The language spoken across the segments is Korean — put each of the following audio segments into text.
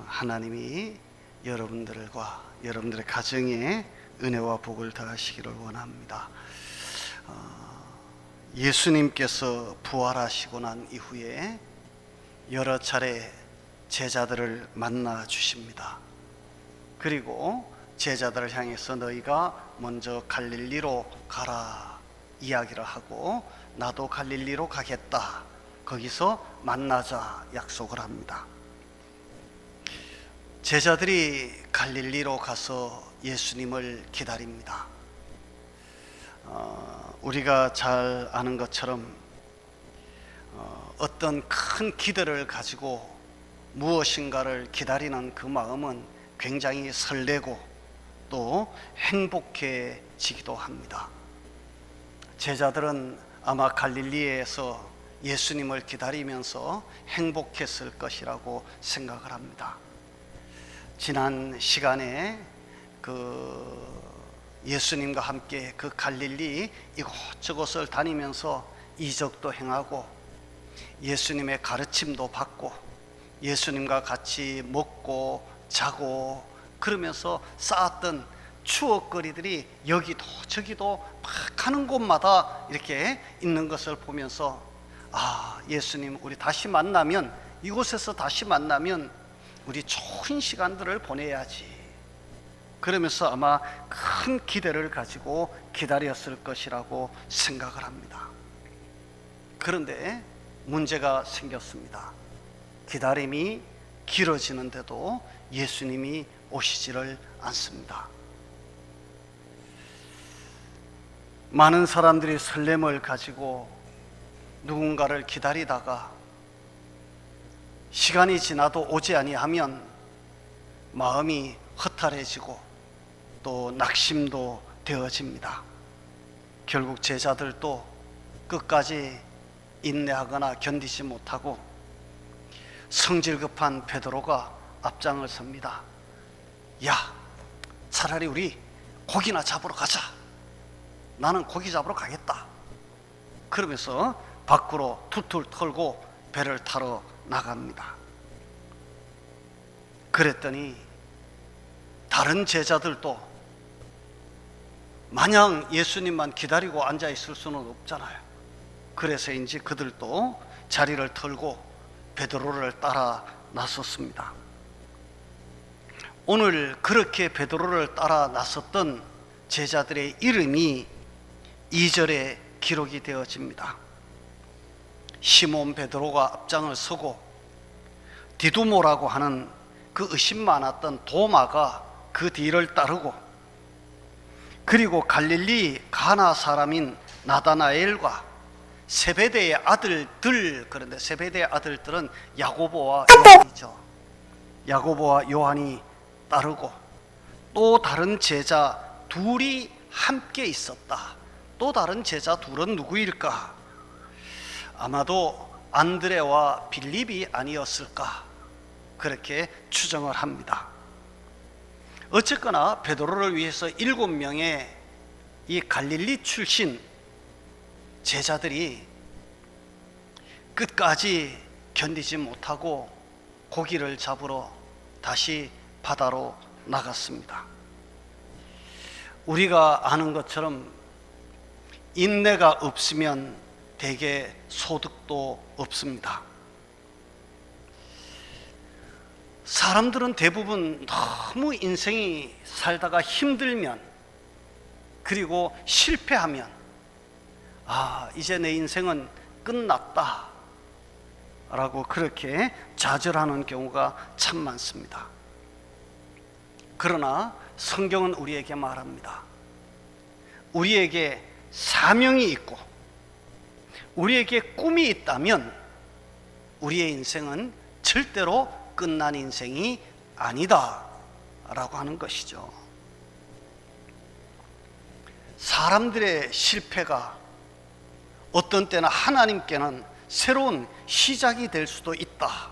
하나님이 여러분들과 여러분들의 가정에 은혜와 복을 더하시기를 원합니다. 예수님께서 부활하시고 난 이후에 여러 차례 제자들을 만나 주십니다. 그리고 제자들을 향해서 너희가 먼저 갈릴리로 가라 이야기를 하고, 나도 갈릴리로 가겠다, 거기서 만나자 약속을 합니다. 제자들이 갈릴리로 가서 예수님을 기다립니다. 우리가 잘 아는 것처럼 어떤 큰 기대를 가지고 무엇인가를 기다리는 그 마음은 굉장히 설레고 또 행복해지기도 합니다. 제자들은 아마 갈릴리에서 예수님을 기다리면서 행복했을 것이라고 생각을 합니다. 지난 시간에 예수님과 함께 그 갈릴리 이곳저곳을 다니면서 이적도 행하고 예수님의 가르침도 받고 예수님과 같이 먹고 자고 그러면서 쌓았던 추억거리들이 여기도 저기도 막 가는 곳마다 이렇게 있는 것을 보면서, 예수님, 우리 다시 만나면, 이곳에서 다시 만나면 우리 좋은 시간들을 보내야지, 그러면서 아마 큰 기대를 가지고 기다렸을 것이라고 생각을 합니다. 그런데 문제가 생겼습니다. 기다림이 길어지는데도 예수님이 오시지를 않습니다. 많은 사람들이 설렘을 가지고 누군가를 기다리다가 시간이 지나도 오지 아니하면 마음이 허탈해지고 또 낙심도 되어집니다. 결국 제자들도 끝까지 인내하거나 견디지 못하고 성질 급한 베드로가 앞장을 섭니다. 야, 차라리 우리 고기나 잡으러 가자. 나는 고기 잡으러 가겠다. 그러면서 밖으로 툴툴 털고 배를 타러 나갑니다. 그랬더니 다른 제자들도 마냥 예수님만 기다리고 앉아 있을 수는 없잖아요. 그래서인지 그들도 자리를 털고 베드로를 따라 나섰습니다. 오늘 그렇게 베드로를 따라 나섰던 제자들의 이름이 2절에 기록이 되어집니다. 시몬 베드로가 앞장을 서고 디두모라고 하는 그 의심 많았던 도마가 그 뒤를 따르고, 그리고 갈릴리 가나 사람인 나다나엘과 세베대의 아들들, 그런데 세베대의 아들들은 야고보와 요한이죠. 야고보와 요한이 따르고 또 다른 제자 둘이 함께 있었다. 또 다른 제자 둘은 누구일까? 아마도 안드레와 빌립이 아니었을까, 그렇게 추정을 합니다. 어쨌거나 베드로를 위해서 7명의 이 갈릴리 출신 제자들이 끝까지 견디지 못하고 고기를 잡으러 다시 바다로 나갔습니다. 우리가 아는 것처럼 인내가 없으면 대개 소득도 없습니다. 사람들은 대부분 너무 인생이 살다가 힘들면, 그리고 실패하면 이제 내 인생은 끝났다 라고 그렇게 좌절하는 경우가 참 많습니다. 그러나 성경은 우리에게 말합니다. 우리에게 사명이 있고 우리에게 꿈이 있다면 우리의 인생은 절대로 끝난 인생이 아니다 라고 하는 것이죠. 사람들의 실패가 어떤 때는 하나님께는 새로운 시작이 될 수도 있다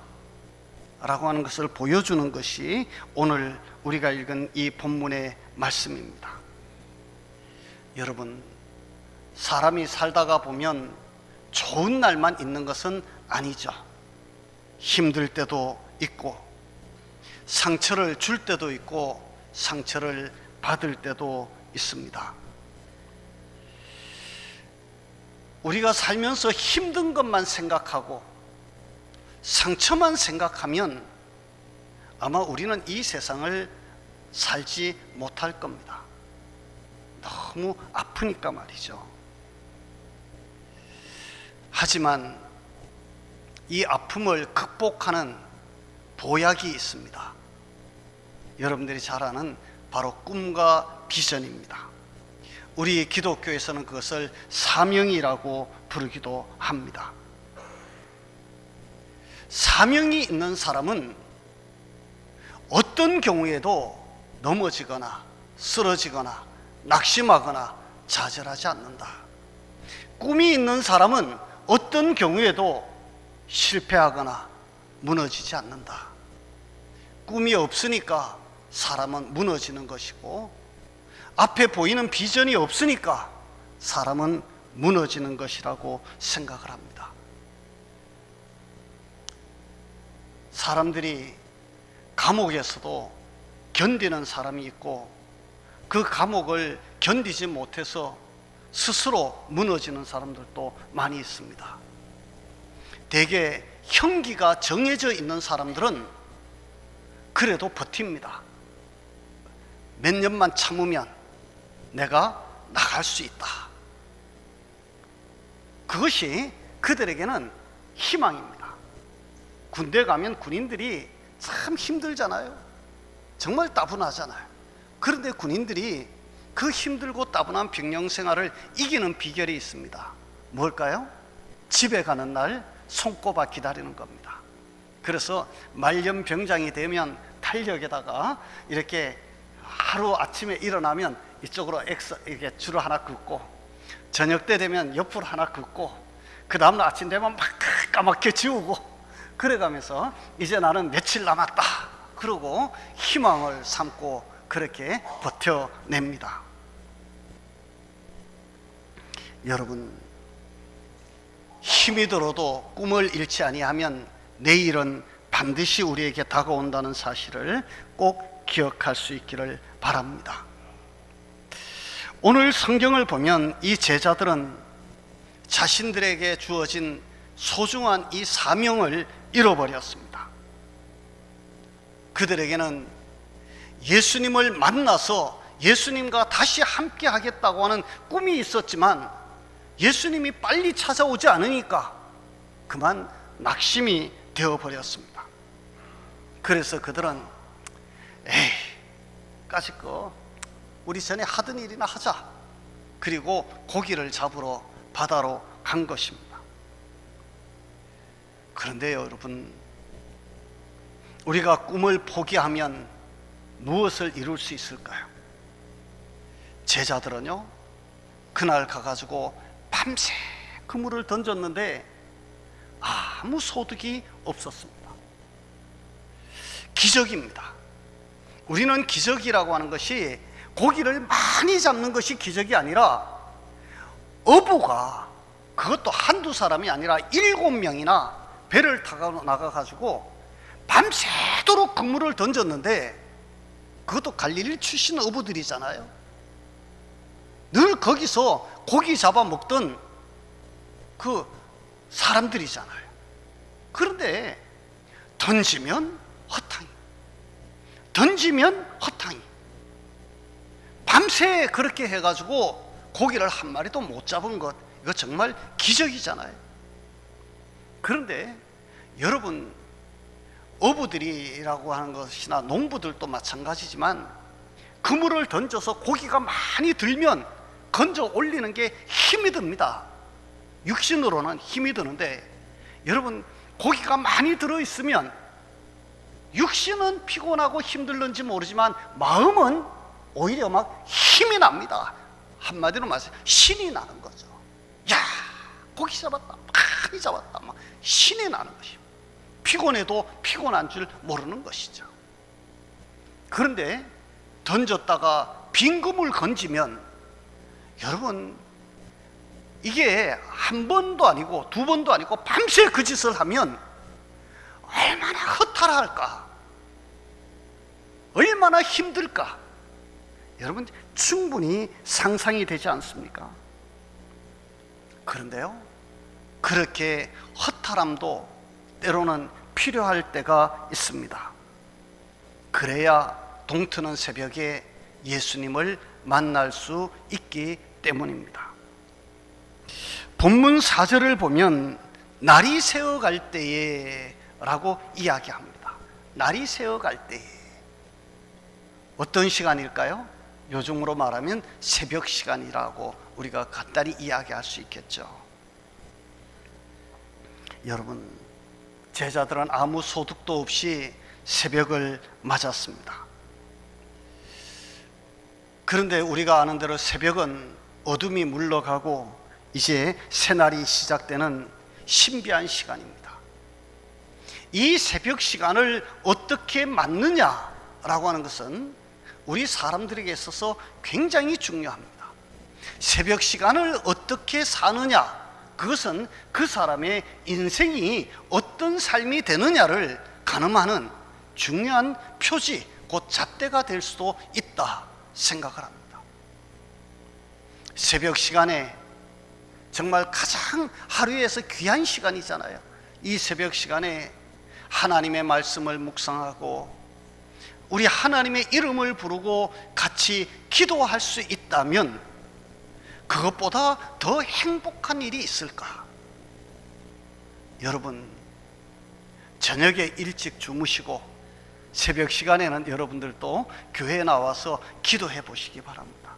라고 하는 것을 보여주는 것이 오늘 우리가 읽은 이 본문의 말씀입니다. 여러분, 사람이 살다가 보면 좋은 날만 있는 것은 아니죠. 힘들 때도 있고, 상처를 줄 때도 있고 상처를 받을 때도 있습니다. 우리가 살면서 힘든 것만 생각하고 상처만 생각하면 아마 우리는 이 세상을 살지 못할 겁니다. 너무 아프니까 말이죠. 하지만 이 아픔을 극복하는 보약이 있습니다. 여러분들이 잘 아는 바로 꿈과 비전입니다. 우리 기독교에서는 그것을 사명이라고 부르기도 합니다. 사명이 있는 사람은 어떤 경우에도 넘어지거나 쓰러지거나 낙심하거나 좌절하지 않는다. 꿈이 있는 사람은 어떤 경우에도 실패하거나 무너지지 않는다. 꿈이 없으니까 사람은 무너지는 것이고, 앞에 보이는 비전이 없으니까 사람은 무너지는 것이라고 생각을 합니다. 사람들이 감옥에서도 견디는 사람이 있고, 그 감옥을 견디지 못해서 스스로 무너지는 사람들도 많이 있습니다. 대개 형기가 정해져 있는 사람들은 그래도 버팁니다. 몇 년만 참으면 내가 나갈 수 있다. 그것이 그들에게는 희망입니다. 군대 가면 군인들이 참 힘들잖아요. 정말 따분하잖아요. 그런데 군인들이 그 힘들고 따분한 병영 생활을 이기는 비결이 있습니다. 뭘까요? 집에 가는 날 손꼽아 기다리는 겁니다. 그래서 말년병장이 되면 달력에다가 이렇게 하루 아침에 일어나면 이쪽으로 이렇게 줄을 하나 긋고, 저녁 때 되면 옆으로 하나 긋고, 그 다음날 아침 되면 막 까맣게 지우고, 그래가면서 이제 나는 며칠 남았다 그러고 희망을 삼고 그렇게 버텨냅니다. 여러분, 힘이 들어도 꿈을 잃지 아니하면 내일은 반드시 우리에게 다가온다는 사실을 꼭 기억할 수 있기를 바랍니다. 오늘 성경을 보면 이 제자들은 자신들에게 주어진 소중한 이 사명을 잃어버렸습니다. 그들에게는 예수님을 만나서 예수님과 다시 함께 하겠다고 하는 꿈이 있었지만 예수님이 빨리 찾아오지 않으니까 그만 낙심이 되어버렸습니다. 그래서 그들은 에이, 까짓 거 우리 전에 하던 일이나 하자. 그리고 고기를 잡으러 바다로 간 것입니다. 그런데 여러분, 우리가 꿈을 포기하면 무엇을 이룰 수 있을까요? 제자들은요, 그날 가가지고 밤새 그물을 던졌는데 아무 소득이 없었습니다. 기적입니다. 우리는 기적이라고 하는 것이 고기를 많이 잡는 것이 기적이 아니라, 어부가 그것도 한두 사람이 아니라 7명이나 배를 타고 나가가지고 밤새도록 그물을 던졌는데, 그것도 갈릴리 출신 어부들이잖아요. 늘 거기서 고기 잡아 먹던 그 사람들이잖아요. 그런데 던지면 허탕이, 던지면 허탕이, 밤새 그렇게 해가지고 고기를 한 마리도 못 잡은 것, 이거 정말 기적이잖아요. 그런데 여러분, 어부들이라고 하는 것이나 농부들도 마찬가지지만 그물을 던져서 고기가 많이 들면 건져 올리는 게 힘이 듭니다. 육신으로는 힘이 드는데, 여러분, 고기가 많이 들어있으면 육신은 피곤하고 힘들는지 모르지만 마음은 오히려 막 힘이 납니다. 한마디로 말해서 신이 나는 거죠. 야, 고기 잡았다, 많이 잡았다, 막 신이 나는 것이죠. 피곤해도 피곤한 줄 모르는 것이죠. 그런데 던졌다가 빈 그물 건지면, 여러분, 이게 한 번도 아니고 두 번도 아니고 밤새 그 짓을 하면 얼마나 허탈할까, 얼마나 힘들까, 여러분 충분히 상상이 되지 않습니까? 그런데요, 그렇게 허탈함도 때로는 필요할 때가 있습니다. 그래야 동트는 새벽에 예수님을 만날 수 있기 때문입니다. 본문 4절을 보면 날이 새어갈 때에 라고 이야기합니다. 날이 새어갈 때에. 어떤 시간일까요? 요즘으로 말하면 새벽 시간이라고 우리가 간단히 이야기할 수 있겠죠. 여러분, 제자들은 아무 소득도 없이 새벽을 맞았습니다. 그런데 우리가 아는 대로 새벽은 어둠이 물러가고 이제 새날이 시작되는 신비한 시간입니다. 이 새벽 시간을 어떻게 맞느냐라고 하는 것은 우리 사람들에게 있어서 굉장히 중요합니다. 새벽 시간을 어떻게 사느냐, 그것은 그 사람의 인생이 어떤 삶이 되느냐를 가늠하는 중요한 표지, 곧 잣대가 될 수도 있다 생각을 합니다. 새벽 시간에 정말 가장 하루에서 귀한 시간이잖아요. 이 새벽 시간에 하나님의 말씀을 묵상하고 우리 하나님의 이름을 부르고 같이 기도할 수 있다면 그것보다 더 행복한 일이 있을까? 여러분, 저녁에 일찍 주무시고 새벽 시간에는 여러분들도 교회에 나와서 기도해 보시기 바랍니다.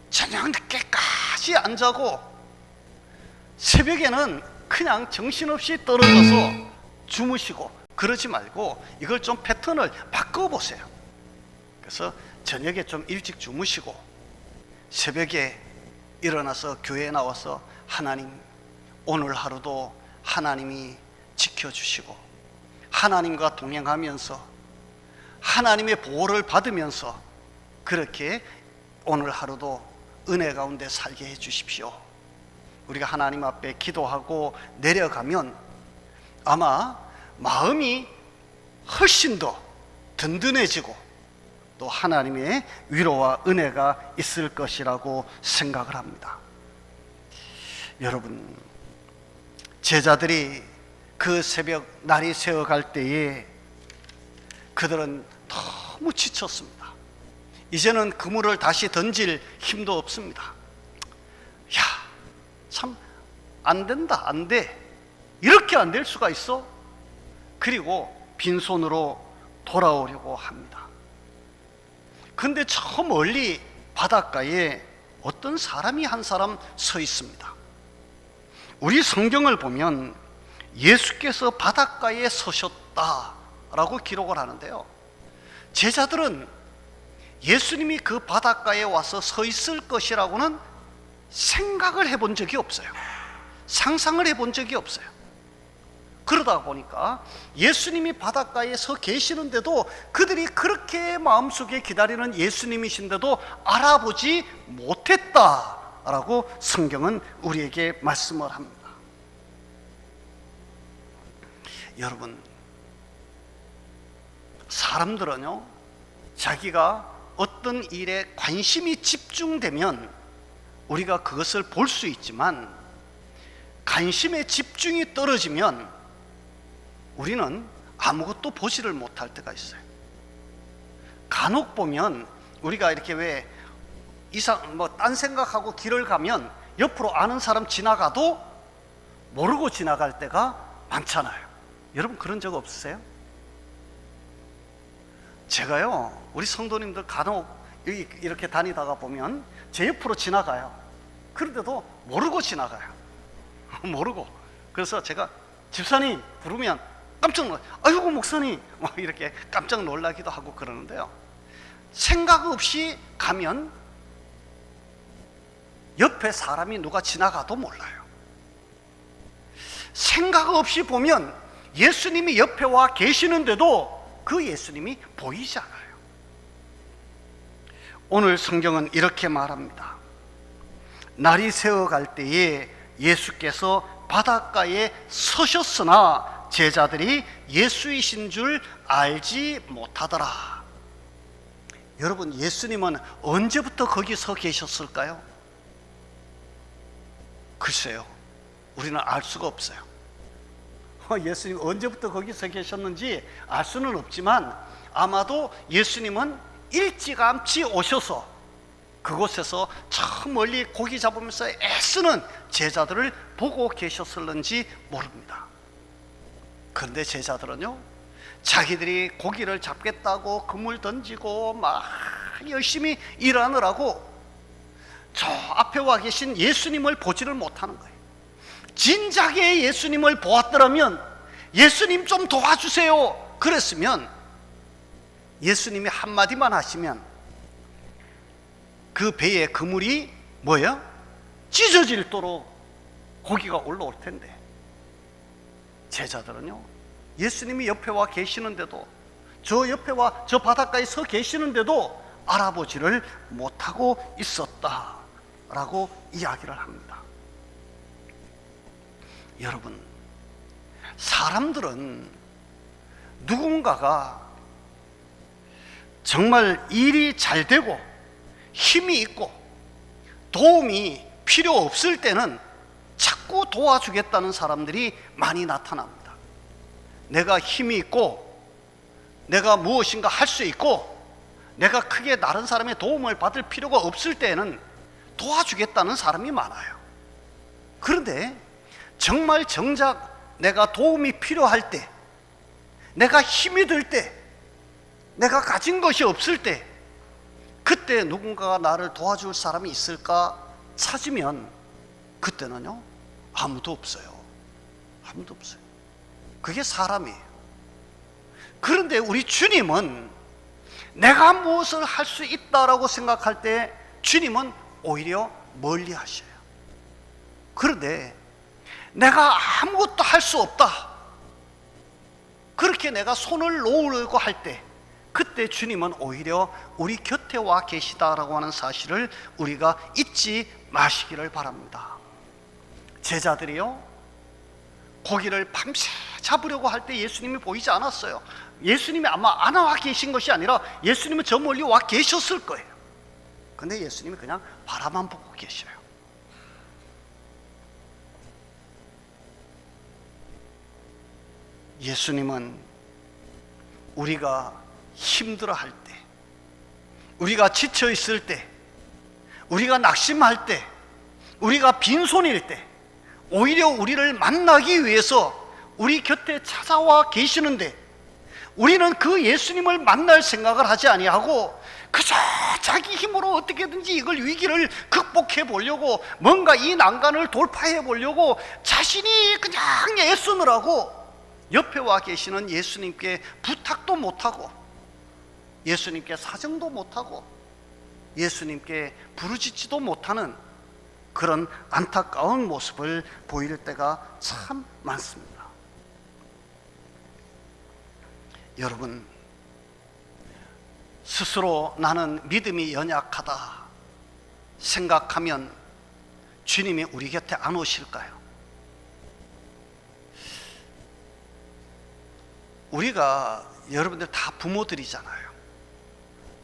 저녁 늦게까지 안 자고 새벽에는 그냥 정신없이 떨어져서 주무시고 그러지 말고 이걸 좀 패턴을 바꿔보세요. 그래서 저녁에 좀 일찍 주무시고 새벽에 일어나서 교회에 나와서 하나님, 오늘 하루도 하나님이 지켜주시고 하나님과 동행하면서 하나님의 보호를 받으면서 그렇게 오늘 하루도 은혜 가운데 살게 해 주십시오. 우리가 하나님 앞에 기도하고 내려가면 아마 마음이 훨씬 더 든든해지고 또 하나님의 위로와 은혜가 있을 것이라고 생각을 합니다. 여러분, 제자들이 그 새벽 날이 새어갈 때에 그들은 너무 지쳤습니다. 이제는 그물을 다시 던질 힘도 없습니다. 야, 참 안 된다, 안 돼. 이렇게 안 될 수가 있어? 그리고 빈손으로 돌아오려고 합니다. 근데 저 멀리 바닷가에 어떤 사람이 한 사람 서 있습니다. 우리 성경을 보면 예수께서 바닷가에 서셨다라고 기록을 하는데요, 제자들은 예수님이 그 바닷가에 와서 서 있을 것이라고는 생각을 해본 적이 없어요. 상상을 해본 적이 없어요. 그러다 보니까 예수님이 바닷가에 서 계시는데도 그들이 그렇게 마음속에 기다리는 예수님이신데도 알아보지 못했다라고 성경은 우리에게 말씀을 합니다. 여러분, 사람들은요, 자기가 어떤 일에 관심이 집중되면 우리가 그것을 볼 수 있지만 관심의 집중이 떨어지면 우리는 아무것도 보지를 못할 때가 있어요. 간혹 보면 우리가 이렇게 왜 딴 생각하고 길을 가면 옆으로 아는 사람 지나가도 모르고 지나갈 때가 많잖아요. 여러분 그런 적 없으세요? 제가요, 우리 성도님들 간혹 이렇게 다니다가 보면 제 옆으로 지나가요. 그런데도 모르고 지나가요. 모르고. 그래서 제가 집사님 부르면 깜짝 놀라요. 아이고 목사님, 막 이렇게 깜짝 놀라기도 하고 그러는데요, 생각 없이 가면 옆에 사람이 누가 지나가도 몰라요. 생각 없이 보면 예수님이 옆에 와 계시는데도 그 예수님이 보이지 않아요. 오늘 성경은 이렇게 말합니다. 날이 새어갈 때에 예수께서 바닷가에 서셨으나 제자들이 예수이신 줄 알지 못하더라. 여러분, 예수님은 언제부터 거기 서 계셨을까요? 글쎄요, 우리는 알 수가 없어요. 예수님 언제부터 거기 서 계셨는지 알 수는 없지만 아마도 예수님은 일찌감치 오셔서 그곳에서 저 멀리 고기 잡으면서 애쓰는 제자들을 보고 계셨을는지 모릅니다. 그런데 제자들은요, 자기들이 고기를 잡겠다고 그물 던지고 막 열심히 일하느라고 저 앞에 와 계신 예수님을 보지를 못하는 거예요. 진작에 예수님을 보았더라면 예수님 좀 도와주세요 그랬으면 예수님이 한마디만 하시면 그 배의 그물이 뭐예요? 찢어질도록 고기가 올라올 텐데, 제자들은요, 예수님이 옆에 와 계시는데도, 저 옆에 와 저 바닷가에 서 계시는데도 알아보지를 못하고 있었다라고 이야기를 합니다. 여러분, 사람들은 누군가가 정말 일이 잘 되고 힘이 있고 도움이 필요 없을 때는 자꾸 도와주겠다는 사람들이 많이 나타납니다. 내가 힘이 있고 내가 무엇인가 할 수 있고 내가 크게 다른 사람의 도움을 받을 필요가 없을 때는 도와주겠다는 사람이 많아요. 그런데 정말 정작 내가 도움이 필요할 때, 내가 힘이 들 때, 내가 가진 것이 없을 때, 그때 누군가가 나를 도와줄 사람이 있을까 찾으면 그때는요, 아무도 없어요. 아무도 없어요. 그게 사람이에요. 그런데 우리 주님은 내가 무엇을 할 수 있다라고 생각할 때 주님은 오히려 멀리 하셔요. 그런데 내가 아무것도 할 수 없다, 그렇게 내가 손을 놓으려고 할 때, 그때 주님은 오히려 우리 곁에 와 계시다라고 하는 사실을 우리가 잊지 마시기를 바랍니다. 제자들이요, 고기를 밤새 잡으려고 할 때 예수님이 보이지 않았어요. 예수님이 아마 안 와 계신 것이 아니라 예수님은 저 멀리 와 계셨을 거예요. 근데 예수님이 그냥 바라만 보고 계셔요. 예수님은 우리가 힘들어할 때, 우리가 지쳐 있을 때, 우리가 낙심할 때, 우리가 빈손일 때 오히려 우리를 만나기 위해서 우리 곁에 찾아와 계시는데, 우리는 그 예수님을 만날 생각을 하지 아니하고 그저 자기 힘으로 어떻게든지 이걸 위기를 극복해 보려고, 뭔가 이 난간을 돌파해 보려고 자신이 그냥 애쓰느라고 옆에 와 계시는 예수님께 부탁도 못하고, 예수님께 사정도 못하고, 예수님께 부르짖지도 못하는 그런 안타까운 모습을 보일 때가 참 많습니다. 여러분, 스스로 나는 믿음이 연약하다 생각하면 주님이 우리 곁에 안 오실까요? 우리가, 여러분들 다 부모들이잖아요.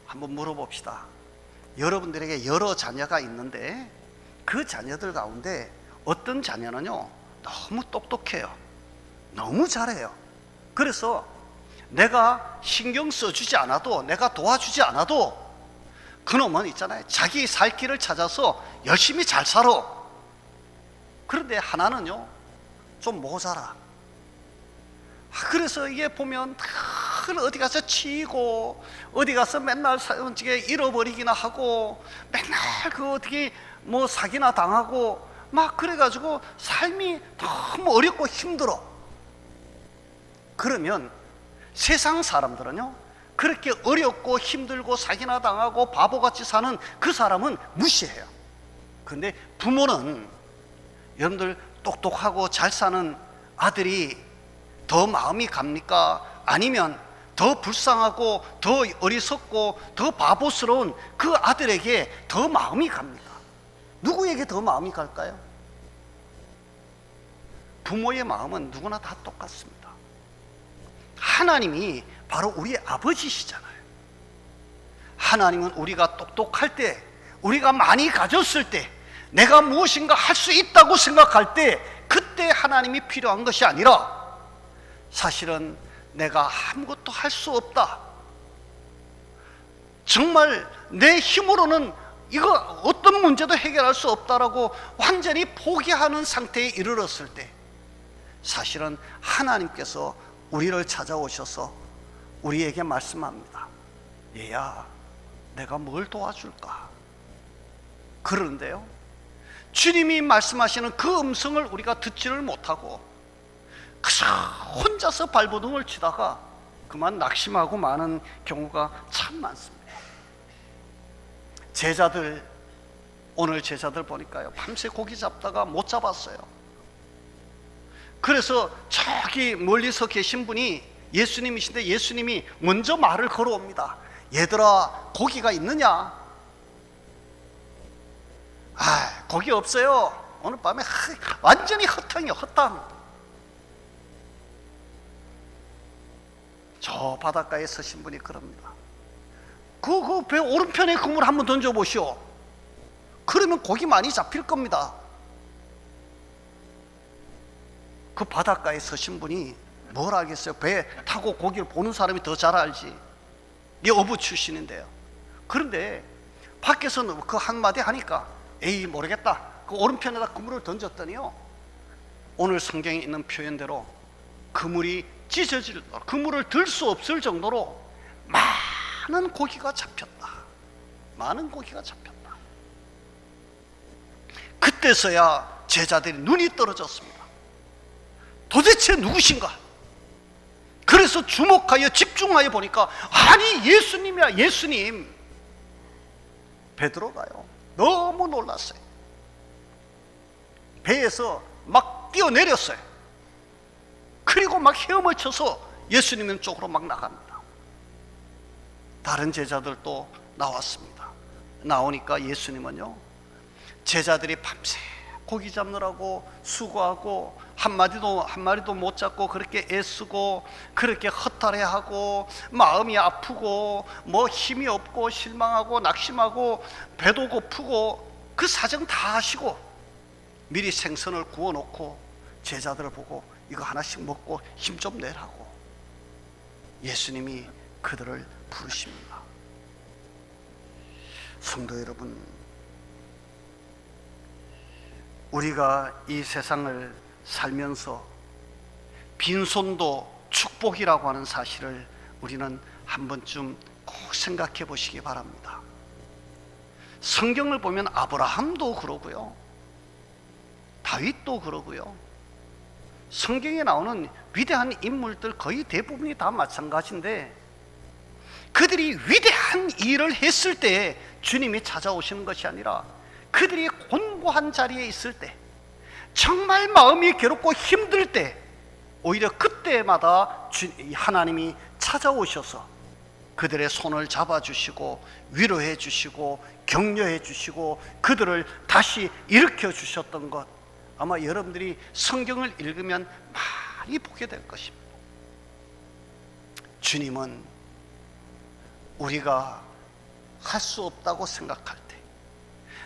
한번 물어봅시다. 여러분들에게 여러 자녀가 있는데 그 자녀들 가운데 어떤 자녀는요, 너무 똑똑해요. 너무 잘해요. 그래서 내가 신경 써주지 않아도, 내가 도와주지 않아도 그놈은 있잖아요, 자기 살 길을 찾아서 열심히 잘 살아. 그런데 하나는요, 좀 모자라. 그래서 이게 보면 어디 가서 치이고 어디 가서 맨날 잃어버리기나 하고 맨날 어떻게 뭐 사기나 당하고 막 그래가지고 삶이 너무 어렵고 힘들어. 그러면 세상 사람들은요, 그렇게 어렵고 힘들고 사기나 당하고 바보같이 사는 그 사람은 무시해요. 근데 부모는, 여러분들 똑똑하고 잘 사는 아들이 더 마음이 갑니까? 아니면 더 불쌍하고 더 어리석고 더 바보스러운 그 아들에게 더 마음이 갑니까? 누구에게 더 마음이 갈까요? 부모의 마음은 누구나 다 똑같습니다. 하나님이 바로 우리의 아버지시잖아요. 하나님은 우리가 똑똑할 때, 우리가 많이 가졌을 때, 내가 무엇인가 할 수 있다고 생각할 때, 그때 하나님이 필요한 것이 아니라 사실은 내가 아무것도 할 수 없다, 정말 내 힘으로는 이거 어떤 문제도 해결할 수 없다라고 완전히 포기하는 상태에 이르렀을 때, 사실은 하나님께서 우리를 찾아오셔서 우리에게 말씀합니다. 얘야, 내가 뭘 도와줄까? 그런데요, 주님이 말씀하시는 그 음성을 우리가 듣지를 못하고 그저 혼자서 발버둥을 치다가 그만 낙심하고 마는 경우가 참 많습니다. 제자들, 오늘 제자들 보니까요, 밤새 고기 잡다가 못 잡았어요. 그래서 저기 멀리서 계신 분이 예수님이신데 예수님이 먼저 말을 걸어옵니다. 얘들아, 고기가 있느냐? 고기 없어요. 오늘 밤에 완전히 헛탕이요, 헛탕. 저 바닷가에 서신 분이 그럽니다. 그 배 오른편에 그물 한번 던져보시오. 그러면 고기 많이 잡힐 겁니다. 그 바닷가에 서신 분이 뭘 알겠어요? 배 타고 고기를 보는 사람이 더 잘 알지. 이 어부 출신인데요. 그런데 밖에서는 그 한마디 하니까 에이 모르겠다, 그 오른편에다 그물을 던졌더니요, 오늘 성경에 있는 표현대로 그물이 찢어질, 그물을 들 수 없을 정도로 많은 고기가 잡혔다. 많은 고기가 잡혔다. 그때서야 제자들이 눈이 떨어졌습니다. 도대체 누구신가? 그래서 주목하여 집중하여 보니까 아니 예수님이야, 예수님. 베드로가요, 너무 놀랐어요. 배에서 막 뛰어내렸어요. 그리고 막 헤엄을 쳐서 예수님 쪽으로 막 나갑니다. 다른 제자들도 나왔습니다. 나오니까 예수님은요, 제자들이 밤새 고기 잡느라고 수고하고 한 마리도 못 잡고 그렇게 애쓰고 그렇게 허탈해하고 마음이 아프고 뭐 힘이 없고 실망하고 낙심하고 배도 고프고 그 사정 다 하시고 미리 생선을 구워놓고 제자들을 보고 이거 하나씩 먹고 힘 좀 내라고 예수님이 그들을 부르십니다. 성도 여러분, 우리가 이 세상을 살면서 빈손도 축복이라고 하는 사실을 우리는 한 번쯤 꼭 생각해 보시기 바랍니다. 성경을 보면 아브라함도 그러고요, 다윗도 그러고요, 성경에 나오는 위대한 인물들 거의 대부분이 다 마찬가지인데, 그들이 위대한 일을 했을 때 주님이 찾아오시는 것이 아니라 그들이 곤고한 자리에 있을 때, 정말 마음이 괴롭고 힘들 때, 오히려 그때마다 하나님이 찾아오셔서 그들의 손을 잡아주시고 위로해 주시고 격려해 주시고 그들을 다시 일으켜 주셨던 것, 아마 여러분들이 성경을 읽으면 많이 보게 될 것입니다. 주님은 우리가 할 수 없다고 생각할 때,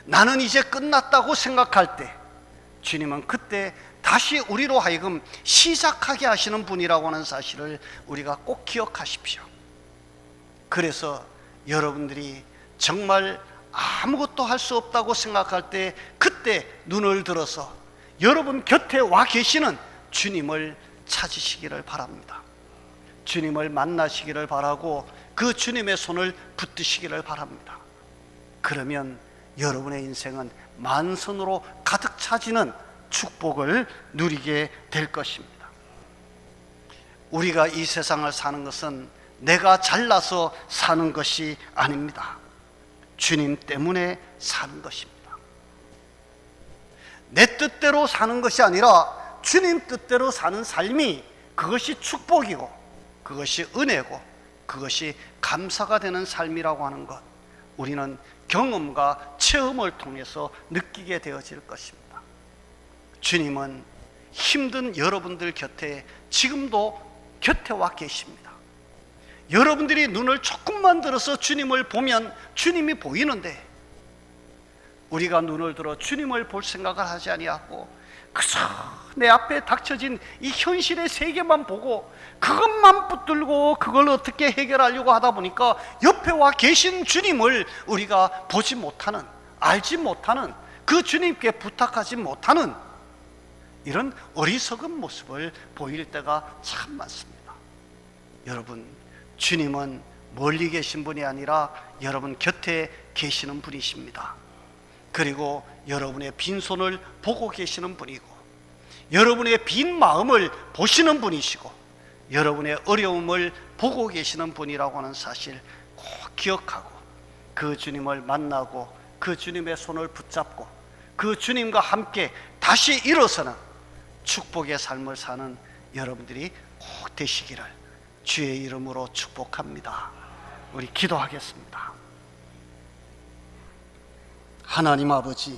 나는 이제 끝났다고 생각할 때, 주님은 그때 다시 우리로 하여금 시작하게 하시는 분이라고 하는 사실을 우리가 꼭 기억하십시오. 그래서 여러분들이 정말 아무것도 할 수 없다고 생각할 때, 그때 눈을 들어서 여러분 곁에 와 계시는 주님을 찾으시기를 바랍니다. 주님을 만나시기를 바라고 그 주님의 손을 붙드시기를 바랍니다. 그러면 여러분의 인생은 만선으로 가득 차지는 축복을 누리게 될 것입니다. 우리가 이 세상을 사는 것은 내가 잘나서 사는 것이 아닙니다. 주님 때문에 사는 것입니다. 내 뜻대로 사는 것이 아니라 주님 뜻대로 사는 삶이, 그것이 축복이고 그것이 은혜고 그것이 감사가 되는 삶이라고 하는 것, 우리는 경험과 체험을 통해서 느끼게 되어질 것입니다. 주님은 힘든 여러분들 곁에 지금도 곁에 와 계십니다. 여러분들이 눈을 조금만 들어서 주님을 보면 주님이 보이는데, 우리가 눈을 들어 주님을 볼 생각을 하지 아니하고 그저 내 앞에 닥쳐진 이 현실의 세계만 보고 그것만 붙들고 그걸 어떻게 해결하려고 하다 보니까 옆에 와 계신 주님을 우리가 보지 못하는, 알지 못하는, 그 주님께 부탁하지 못하는 이런 어리석은 모습을 보일 때가 참 많습니다. 여러분, 주님은 멀리 계신 분이 아니라 여러분 곁에 계시는 분이십니다. 그리고 여러분의 빈손을 보고 계시는 분이고, 여러분의 빈 마음을 보시는 분이시고, 여러분의 어려움을 보고 계시는 분이라고 하는 사실 꼭 기억하고, 그 주님을 만나고 그 주님의 손을 붙잡고 그 주님과 함께 다시 일어서는 축복의 삶을 사는 여러분들이 꼭 되시기를 주의 이름으로 축복합니다. 우리 기도하겠습니다. 하나님 아버지,